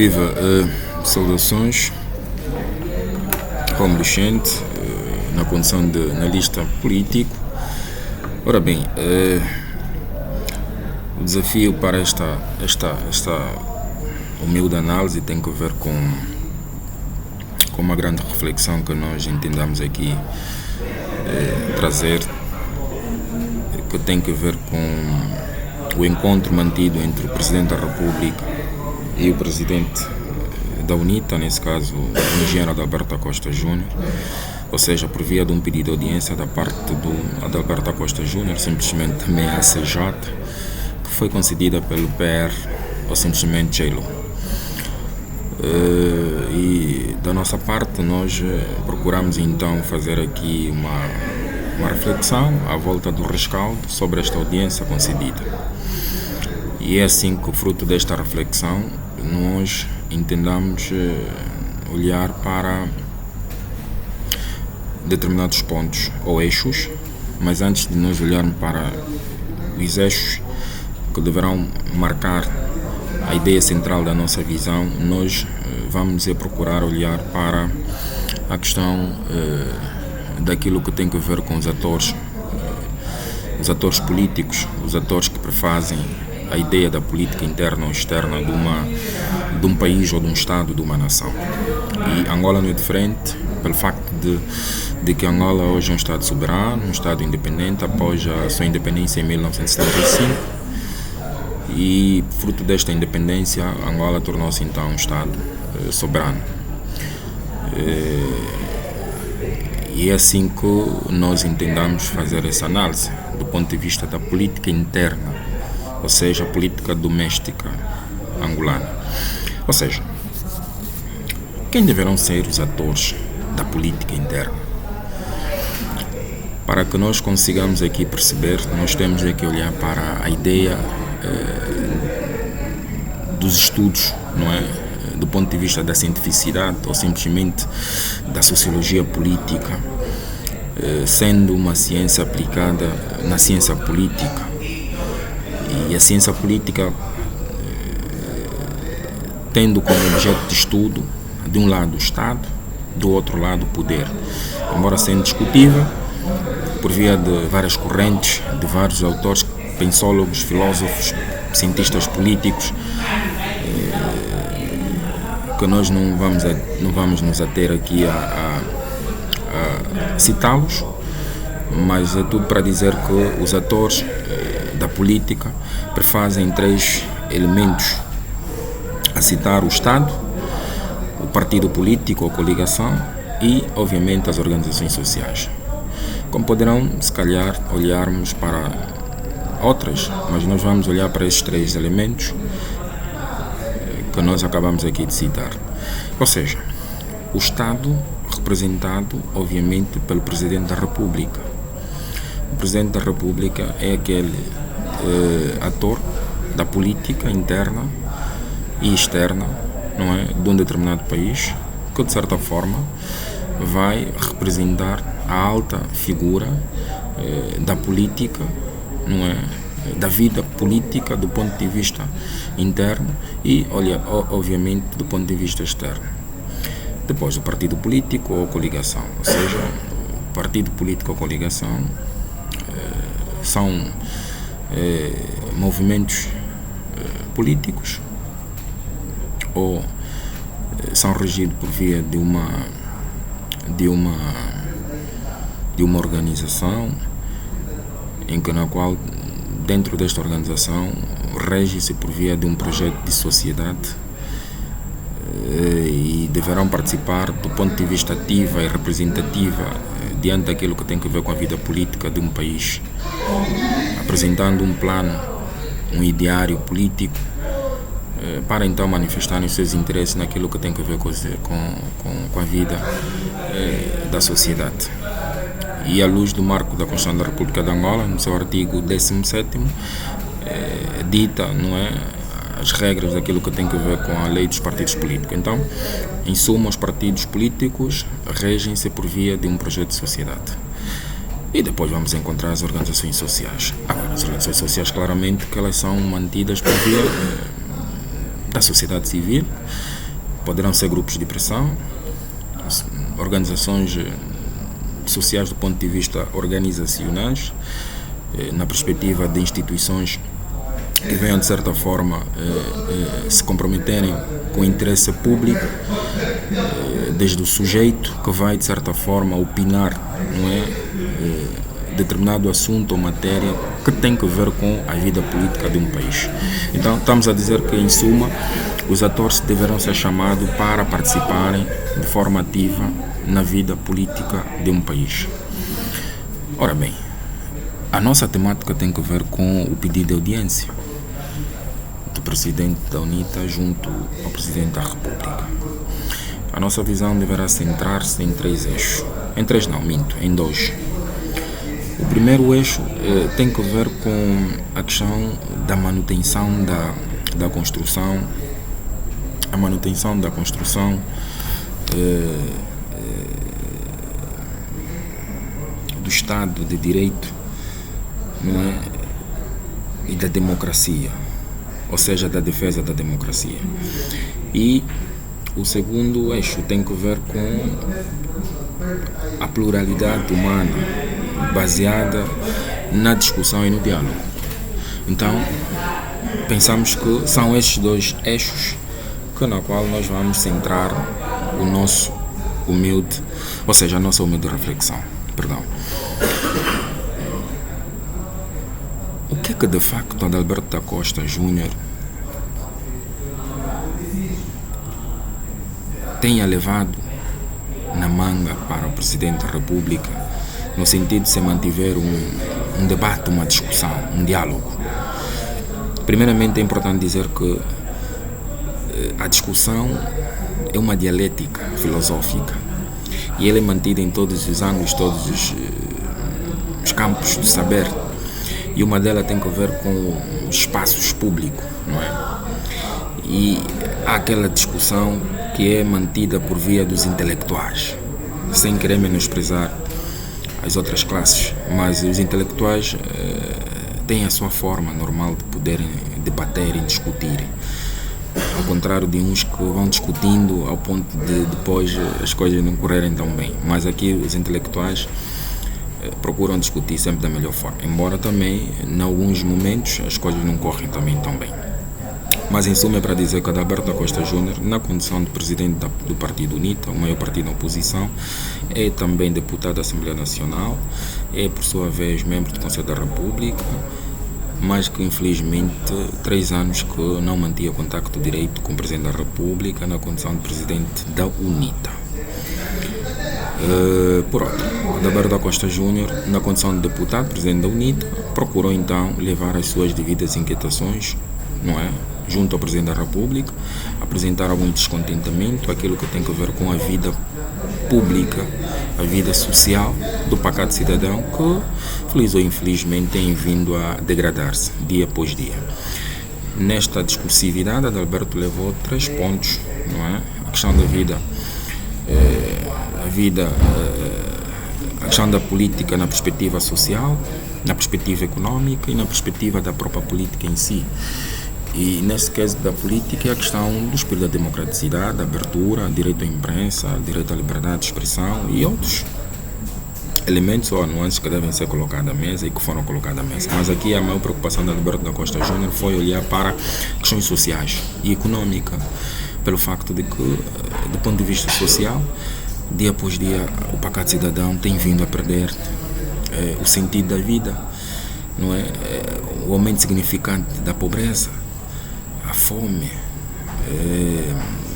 Viva, saudações, como Luxente, na condição de analista político. Ora bem, o desafio para esta humilde análise tem a ver com uma grande reflexão que nós entendamos aqui trazer, que tem a ver com o encontro mantido entre o Presidente da República e o Presidente da UNITA, nesse caso o engenheiro Adalberto Costa Júnior, ou seja, por via de um pedido de audiência da parte do Adalberto Costa Júnior, simplesmente MEACJ, que foi concedida pelo PR ou simplesmente JLO. E da nossa parte nós procuramos então fazer aqui uma reflexão à volta do rescaldo sobre esta audiência concedida. E é assim que, fruto desta reflexão, nós entendamos olhar para determinados pontos ou eixos, mas antes de nós olharmos para os eixos que deverão marcar a ideia central da nossa visão, nós vamos procurar olhar para a questão daquilo que tem a ver com os atores políticos, os atores que prefazem a ideia da política interna ou externa de um país ou de um Estado, de uma nação. E Angola não é diferente, pelo facto de que Angola hoje é um Estado soberano, um Estado independente, após a sua independência em 1975, e fruto desta independência, Angola tornou-se então um Estado soberano. E é assim que nós entendamos fazer essa análise, do ponto de vista da política interna, ou seja, a política doméstica angolana. Ou seja, quem deverão ser os atores da política interna? Para que nós consigamos aqui perceber, nós temos aqui olhar para a ideia dos estudos, não é? Do ponto de vista da cientificidade ou simplesmente da sociologia política, sendo uma ciência aplicada na ciência política. E a ciência política tendo como objeto de estudo, de um lado o Estado, do outro lado o poder. Embora sendo discutível, por via de várias correntes, de vários autores, pensólogos, filósofos, cientistas políticos, que nós não vamos nos ater aqui a citá-los, mas é tudo para dizer que os atores da política prefazem três elementos, a citar o Estado, o partido político ou coligação e, obviamente, as organizações sociais. Como poderão, se calhar, olharmos para outras, mas nós vamos olhar para esses três elementos que nós acabamos aqui de citar. Ou seja, o Estado representado, obviamente, pelo Presidente da República. O Presidente da República é aquele ator da política interna e externa, não é, de um determinado país, que de certa forma vai representar a alta figura da política, não é, da vida política do ponto de vista interno e, obviamente, do ponto de vista externo. Depois, o partido político ou coligação, ou seja, o partido político ou coligação são movimentos políticos ou são regidos por via de uma organização na qual, dentro desta organização, rege-se por via de um projeto de sociedade e deverão participar do ponto de vista ativa e representativa diante daquilo que tem a ver com a vida política de um país, apresentando um plano, um ideário político para então manifestarem os seus interesses naquilo que tem a ver com a vida da sociedade. E à luz do marco da Constituição da República de Angola, no seu artigo 17º, dita, não é, as regras daquilo que tem a ver com a lei dos partidos políticos. Então, em suma, os partidos políticos regem-se por via de um projeto de sociedade. E depois vamos encontrar as organizações sociais. Agora, as organizações sociais, claramente, que elas são mantidas por via da sociedade civil, poderão ser grupos de pressão, organizações sociais do ponto de vista organizacionais, na perspectiva de instituições que venham de certa forma se comprometerem com o interesse público, desde o sujeito que vai de certa forma opinar, não é, determinado assunto ou matéria que tem que ver com a vida política de um país. Então estamos a dizer que, em suma, os atores deverão ser chamados para participarem de forma ativa na vida política de um país. Ora bem, a nossa temática tem que ver com o pedido de audiência do Presidente da UNITA junto ao Presidente da República. A nossa visão deverá centrar-se em três eixos. Em dois. O primeiro eixo tem que ver com a questão da manutenção da construção, do Estado de Direito, não é? E da democracia, ou seja, da defesa da democracia. E o segundo eixo tem que ver com a pluralidade humana baseada na discussão e no diálogo. Então, pensamos que são estes dois eixos na qual nós vamos centrar a nossa humilde reflexão. O que é que de facto Adalberto da Costa Júnior tenha levado na manga para o Presidente da República, no sentido de se mantiver um debate, uma discussão, um diálogo? Primeiramente, é importante dizer que a discussão é uma dialética filosófica e ela é mantida em todos os ângulos, todos os campos do saber, e uma delas tem que ver com os espaços públicos, não é? E há aquela discussão que é mantida por via dos intelectuais, sem querer menosprezar as outras classes, mas os intelectuais têm a sua forma normal de poderem debater e discutir, ao contrário de uns que vão discutindo ao ponto de depois as coisas não correrem tão bem. Mas aqui os intelectuais procuram discutir sempre da melhor forma, embora também em alguns momentos as coisas não correm também tão bem. Mas em suma é para dizer que Adalberto da Costa Júnior, na condição de presidente do Partido UNITA, o maior partido da oposição, é também deputado da Assembleia Nacional, é por sua vez membro do Conselho da República, mas que infelizmente 3 anos que não mantinha contacto direito com o Presidente da República na condição de presidente da UNITA. Por outro, Adalberto da Costa Júnior, na condição de deputado, presidente da UNITA, procurou então levar as suas devidas inquietações, não é, junto ao Presidente da República, apresentar algum descontentamento, aquilo que tem a ver com a vida pública, a vida social do pacato cidadão, que, feliz ou infelizmente, tem vindo a degradar-se dia após dia. Nesta discursividade, Adalberto levou 3 pontos, não é? A questão da vida, a questão da política na perspectiva social, na perspectiva econômica e na perspectiva da própria política em si. E nesse caso da política é a questão do espírito da democraticidade, da abertura, direito à imprensa, direito à liberdade de expressão e outros elementos ou nuances que devem ser colocados à mesa e que foram colocados à mesa. Mas aqui a maior preocupação de Adalberto da Costa Júnior foi olhar para questões sociais e econômicas, pelo facto de que, do ponto de vista social, dia após dia o pacato cidadão tem vindo a perder o sentido da vida, não é? O aumento significante da pobreza, a fome,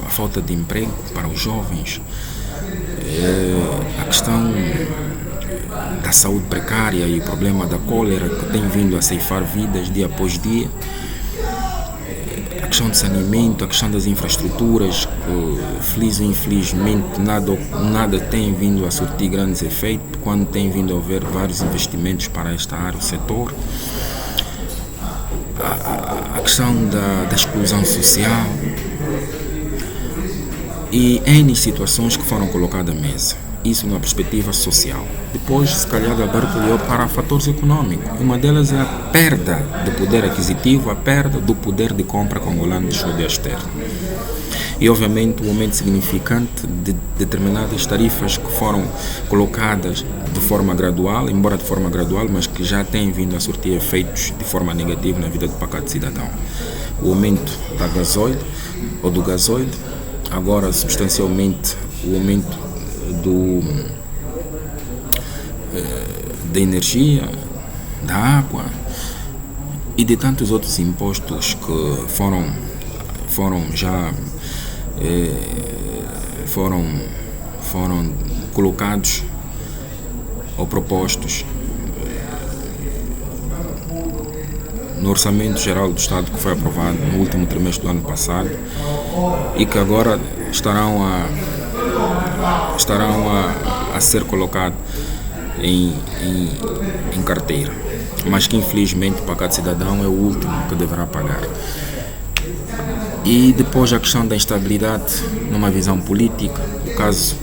a falta de emprego para os jovens, a questão da saúde precária e o problema da cólera que tem vindo a ceifar vidas dia após dia, a questão do saneamento, a questão das infraestruturas, que feliz ou infelizmente nada tem vindo a surtir grandes efeitos, quando tem vindo a haver vários investimentos para esta área, o setor. A questão da exclusão social e N situações que foram colocadas à mesa. isso numa perspectiva social. Depois, se calhar, Alberto olhou para fatores econômicos. Uma delas é a perda do poder aquisitivo, a perda do poder de compra que o angolano deixou de ter. E, obviamente, um aumento significante de determinadas tarifas que foram colocadas de forma gradual, embora de forma gradual, mas que já têm vindo a surtir efeitos de forma negativa na vida do pacato cidadão. O aumento da gasoil, ou do gasoil, agora substancialmente o aumento da energia, da água e de tantos outros impostos que foram colocados ou propostos no Orçamento Geral do Estado, que foi aprovado no último trimestre do ano passado e que agora estarão a ser colocados em carteira, mas que infelizmente o pacato cidadão é o último que deverá pagar. E depois a questão da instabilidade numa visão política, o caso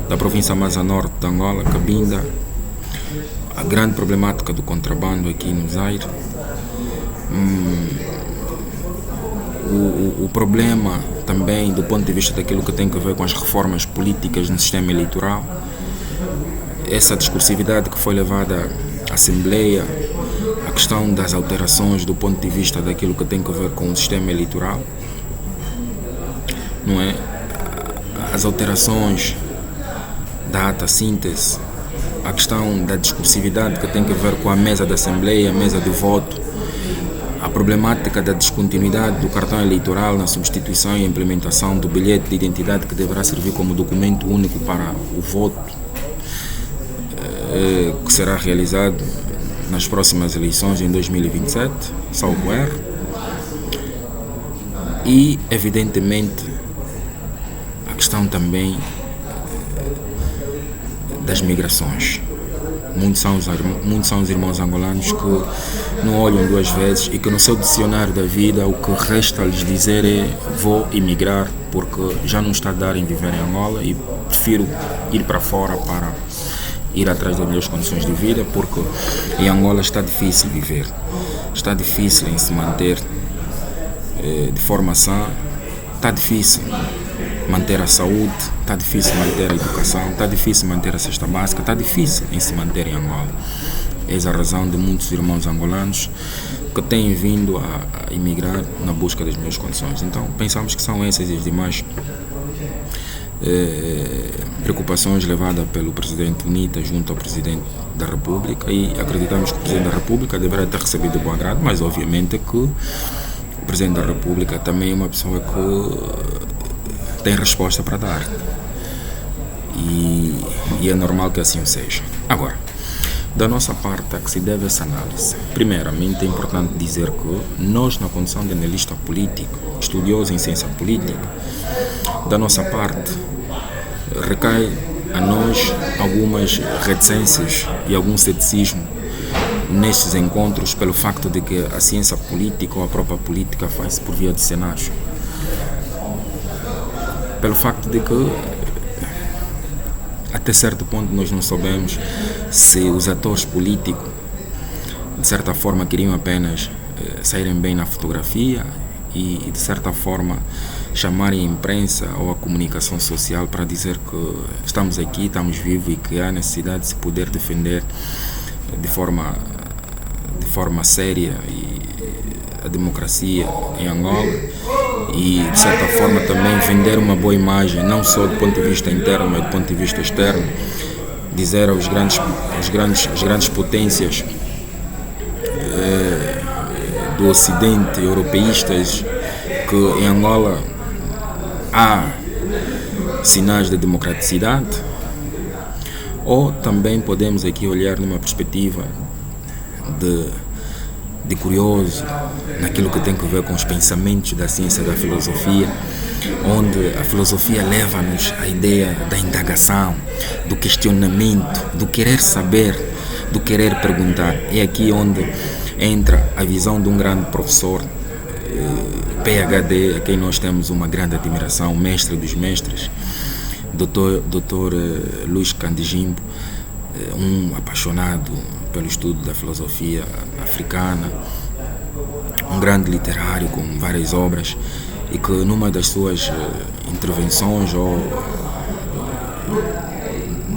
da província mais a norte de Angola, Cabinda, a grande problemática do contrabando aqui no Zaire, o problema também do ponto de vista daquilo que tem a ver com as reformas políticas no sistema eleitoral, essa discursividade que foi levada à Assembleia, a questão das alterações do ponto de vista daquilo que tem a ver com o sistema eleitoral, não é? As alterações da ata síntese, a questão da discursividade que tem a ver com a mesa da Assembleia, a mesa de voto, a problemática da descontinuidade do cartão eleitoral na substituição e implementação do bilhete de identidade que deverá servir como documento único para o voto, que será realizado nas próximas eleições em 2027, salvo erro, e evidentemente a questão também das migrações. Muitos são os irmãos angolanos que não olham duas vezes e que no seu dicionário da vida o que resta lhes dizer é: vou emigrar porque já não está a dar em viver em Angola e prefiro ir para fora para ir atrás das melhores condições de vida, porque em Angola está difícil viver, está difícil em se manter de forma sã, está difícil manter a saúde, está difícil manter a educação, está difícil manter a cesta básica, está difícil em se manter em Angola. Eis a razão de muitos irmãos angolanos que têm vindo a emigrar na busca das melhores condições. Então, pensamos que são essas e as demais preocupações levadas pelo Presidente UNITA junto ao Presidente da República, e acreditamos que o Presidente da República deverá ter recebido bom agrado, mas obviamente que o Presidente da República também é uma pessoa que tem resposta para dar e é normal que assim seja. Agora, da nossa parte, a que se deve essa análise? Primeiramente, é importante dizer que nós, na condição de analista político, estudioso em ciência política, da nossa parte, recai a nós algumas reticências e algum ceticismo nestes encontros pelo facto de que a ciência política ou a própria política faz-se por via de cenários. Pelo facto de que até certo ponto nós não sabemos se os atores políticos de certa forma queriam apenas saírem bem na fotografia e de certa forma chamarem a imprensa ou a comunicação social para dizer que estamos aqui, estamos vivos e que há necessidade de se poder defender de forma séria a democracia em Angola e de certa forma também vender uma boa imagem, não só do ponto de vista interno, mas do ponto de vista externo, dizer às grandes potências do Ocidente, europeístas, que em Angola há sinais de democraticidade. Ou também podemos aqui olhar numa perspectiva de curioso naquilo que tem a ver com os pensamentos da ciência da filosofia, onde a filosofia leva-nos à ideia da indagação, do questionamento, do querer saber, do querer perguntar. É aqui onde entra a visão de um grande professor, PhD, a quem nós temos uma grande admiração, mestre dos mestres, Dr. Luís Candijimbo, um apaixonado pelo estudo da filosofia africana, um grande literário com várias obras, e que numa das suas intervenções ou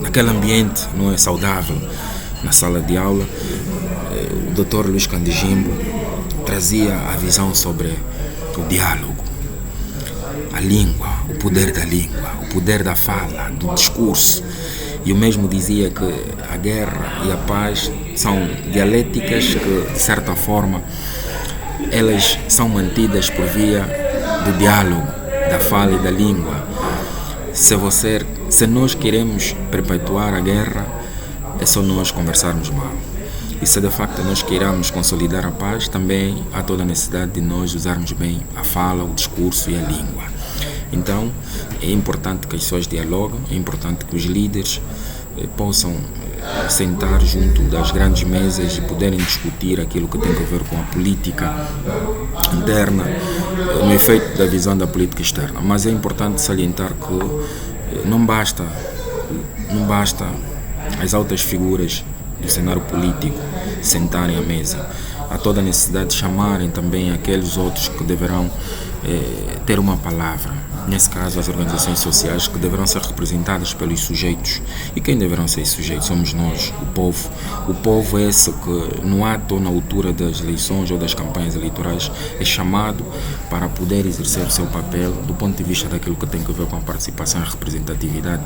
naquele ambiente não é saudável na sala de aula, o Dr. Luís Candijimbo trazia a visão sobre o diálogo, a língua, o poder da língua, o poder da fala, do discurso. E o mesmo dizia que a guerra e a paz são dialéticas que, de certa forma, elas são mantidas por via do diálogo, da fala e da língua. Se nós queremos perpetuar a guerra, é só nós conversarmos mal. E se de facto nós queiramos consolidar a paz, também há toda a necessidade de nós usarmos bem a fala, o discurso e a língua. Então, é importante que as pessoas dialoguem, é importante que os líderes possam sentar junto das grandes mesas e poderem discutir aquilo que tem a ver com a política interna, no efeito da visão da política externa. Mas é importante salientar que não basta as altas figuras do cenário político sentarem à mesa. Há toda a necessidade de chamarem também aqueles outros que deverão ter uma palavra. Nesse caso, as organizações sociais que deverão ser representadas pelos sujeitos. E quem deverão ser esses sujeitos? Somos nós, o povo. O povo é esse que, no ato ou na altura das eleições ou das campanhas eleitorais, é chamado para poder exercer o seu papel do ponto de vista daquilo que tem a ver com a participação e representatividade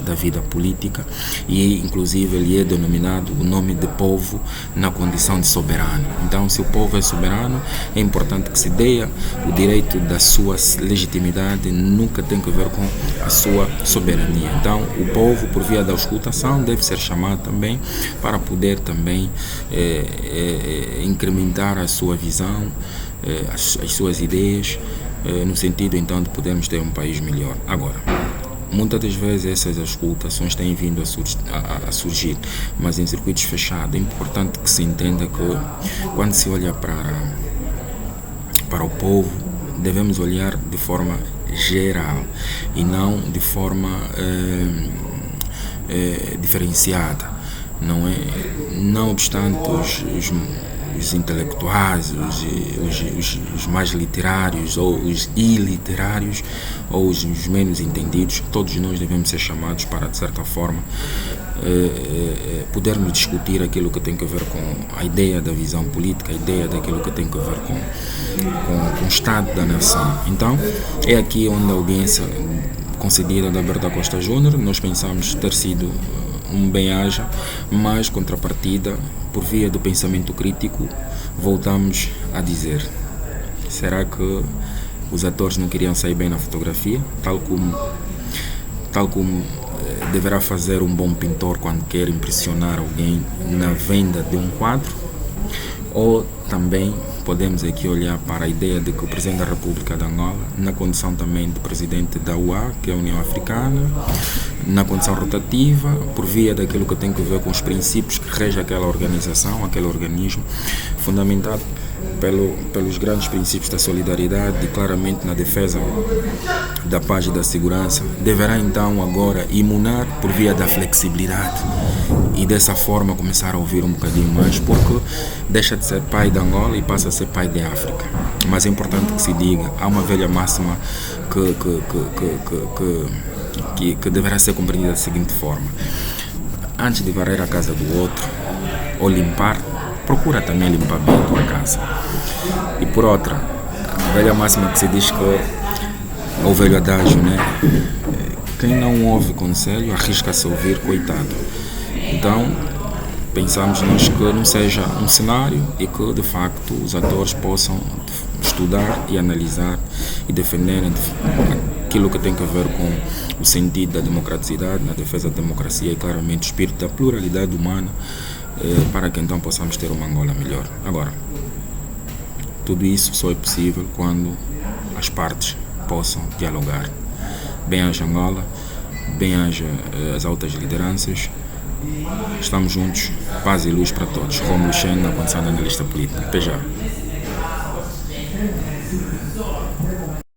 da vida política, e inclusive ele é denominado o nome de povo na condição de soberano. Então, se o povo é soberano, é importante que se dê o direito da sua legitimidade, nunca tem a ver com a sua soberania. Então, o povo, por via da escutação, deve ser chamado também para poder também incrementar a sua visão, as suas ideias, no sentido então de podermos ter um país melhor. Agora, muitas das vezes essas escutações têm vindo a surgir, mas em circuitos fechados. É importante que se entenda que quando se olha para o povo, devemos olhar de forma geral e não de forma diferenciada. Não obstante os intelectuais, os mais literários ou os iliterários ou os menos entendidos, todos nós devemos ser chamados para, de certa forma, podermos discutir aquilo que tem a ver com a ideia da visão política, a ideia daquilo que tem a ver com o Estado da nação. Então, é aqui onde a audiência concedida da Berta Costa Júnior, nós pensamos ter sido um bem-aja, mas contrapartida, por via do pensamento crítico, voltamos a dizer: será que os atores não queriam sair bem na fotografia, tal como deverá fazer um bom pintor quando quer impressionar alguém na venda de um quadro? Ou também podemos aqui olhar para a ideia de que o Presidente da República de Angola, na condição também de Presidente da UA, que é a União Africana, na condição rotativa, por via daquilo que tem a ver com os princípios que regem aquela organização, aquele organismo, fundamentado pelos grandes princípios da solidariedade e claramente na defesa da paz e da segurança, deverá então agora imunar por via da flexibilidade e dessa forma começar a ouvir um bocadinho mais, porque deixa de ser pai de Angola e passa a ser pai de África. Mas é importante que se diga, há uma velha máxima que deverá ser compreendida da seguinte forma: antes de varrer a casa do outro ou limpar, procura também limpar bem a tua casa. E por outra, a velha máxima que se diz que o velho adágio, né? Quem não ouve conselho arrisca-se a ouvir, coitado. Então, pensamos nós que não seja um cenário e que de facto os atores possam estudar e analisar e defender aquilo que tem a ver com o sentido da democraticidade, na defesa da democracia e claramente o espírito da pluralidade humana, para que então possamos ter uma Angola melhor. Agora, tudo isso só é possível quando as partes possam dialogar. Bem-aja Angola, bem-aja as altas lideranças. Estamos juntos, paz e luz para todos. Romulo Chen, na condição de analista política. Até já.